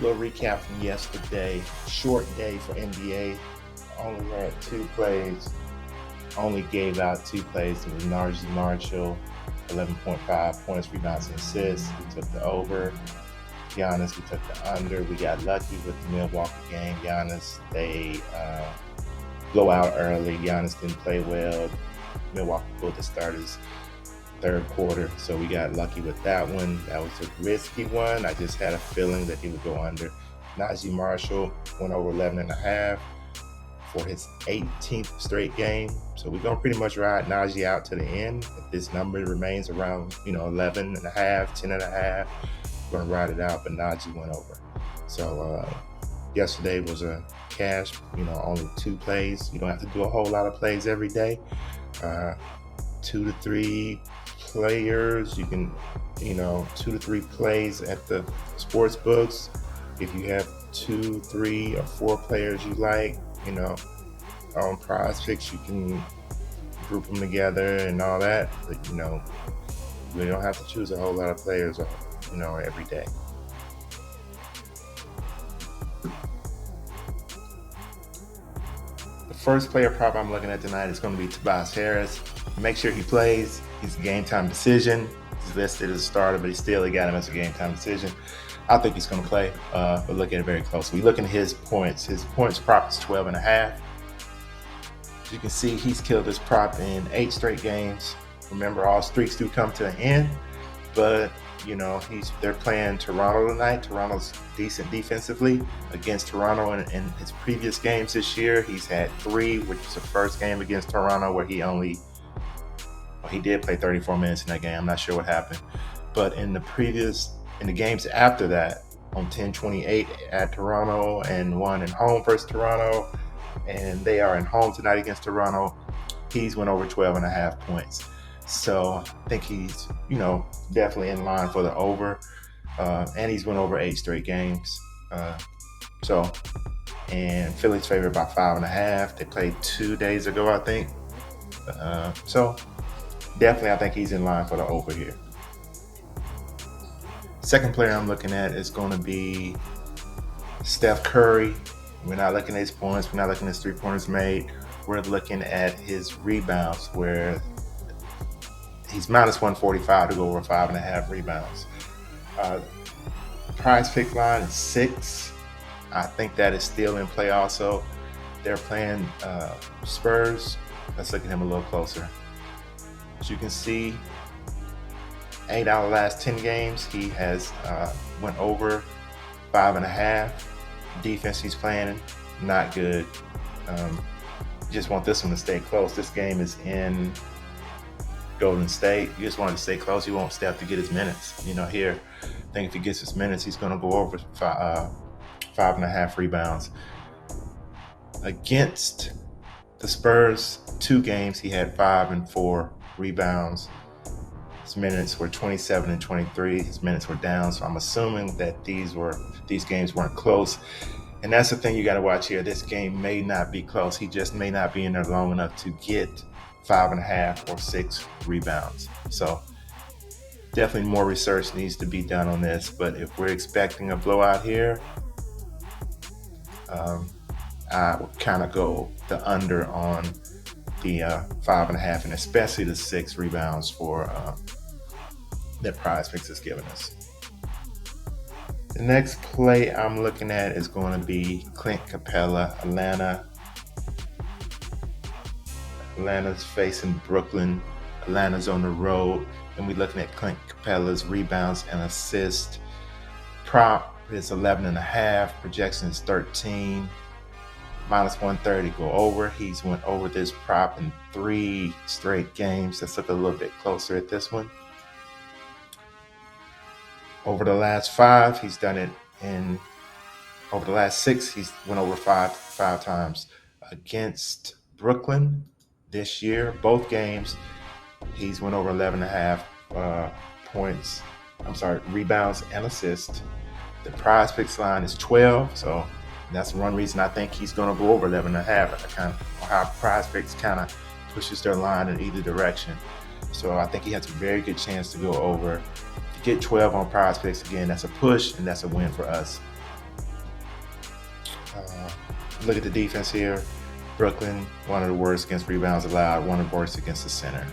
little recap from yesterday. Short day for NBA. Only had 2 plays. Only gave out 2 plays. It was Najee Marshall, 11.5 points, rebounds, and assists. We took the over. Giannis, we took the under. We got lucky with the Milwaukee game. Giannis, they blow out early. Giannis didn't play well. Milwaukee pulled the starters third quarter, so we got lucky with that one. That was a risky one. I just had a feeling that he would go under. Najee Marshall went over 11.5 for his 18th straight game. So we're gonna pretty much ride Najee out to the end. If this number remains around 11.5, 10.5, we're gonna ride it out. But Najee went over. So yesterday was a cash, only 2 plays. You don't have to do a whole lot of plays every day. 2 to 3 players, you can 2 to 3 plays at the sports books. If you have 2, 3, or 4 players you like, on Prizepicks, you can group them together and all that. But you don't have to choose a whole lot of players every day. The first player prop I'm looking at tonight is going to be Tobias Harris. Make sure he plays. He's a game time decision. He's listed as a starter, but he got him as a game time decision. I think he's going to play, but look at it very closely. Looking at his points. His points prop is 12.5. As you can see, he's killed this prop in 8 straight games. Remember, all streaks do come to an end, but they're playing Toronto tonight. Toronto's decent defensively. Against Toronto in his previous games this year, he's had 3, which was the first game against Toronto where he did play 34 minutes in that game. I'm not sure what happened, but in the games after that, on 10-28 at Toronto and 1 at home versus Toronto, and they are at home tonight against Toronto, he's went over 12.5 points. So I think he's, definitely in line for the over, and he's went over 8 straight games. And Philly's favored by 5.5. They played 2 days ago, I think. So definitely, I think he's in line for the over here. Second player I'm looking at is going to be Steph Curry. We're not looking at his points. We're not looking at his 3-pointers made. We're looking at his rebounds, where he's minus 145 to go over 5.5 rebounds. Prizepick line is 6. I think that is still in play also. They're playing Spurs. Let's look at him a little closer. As you can see, 8 out of the last 10 games, he has went over 5.5. Defense he's playing, not good. Just want this one to stay close. This game is in Golden State. You just want it to stay close. You want Steph to get his minutes. Here, I think if he gets his minutes, he's going to go over 5.5 rebounds. Against the Spurs, 2 games, he had 5 and 4 rebounds. His minutes were 27 and 23. His minutes were down, so I'm assuming that these games weren't close. And that's the thing you got to watch here. This game may not be close. He just may not be in there long enough to get 5.5 or 6 rebounds. So definitely more research needs to be done on this. But if we're expecting a blowout here, I would kind of go the under on the 5.5 and especially the 6 rebounds for that Prizepicks is giving us. The next play I'm looking at is going to be Clint Capella, Atlanta. Atlanta's facing Brooklyn. Atlanta's on the road, and we're looking at Clint Capella's rebounds and assists. Prop is 11.5. Projection is 13. Minus 130 go over. He's went over this prop in 3 straight games. Let's look a little bit closer at this one. Over the last 5, he's done it over the last 6, he's went over 5 times. Against Brooklyn this year, both games, he's went over 11.5 rebounds and assists. The Prizepicks line is 12, so that's one reason I think he's going to go over 11.5. How Prizepicks kind of pushes their line in either direction. So I think he has a very good chance to go over. If you get 12 on Prizepicks, again, that's a push and that's a win for us. Look at the defense here. Brooklyn, one of the worst against rebounds allowed, one of the worst against the center.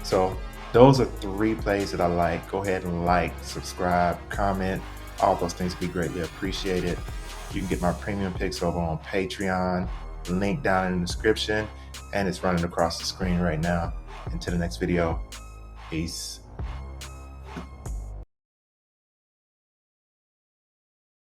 So those are 3 plays that I like. Go ahead and like, subscribe, comment. All those things would be greatly appreciated. You can get my premium picks over on Patreon. Link down in the description, and it's running across the screen right now. Until the next video, peace.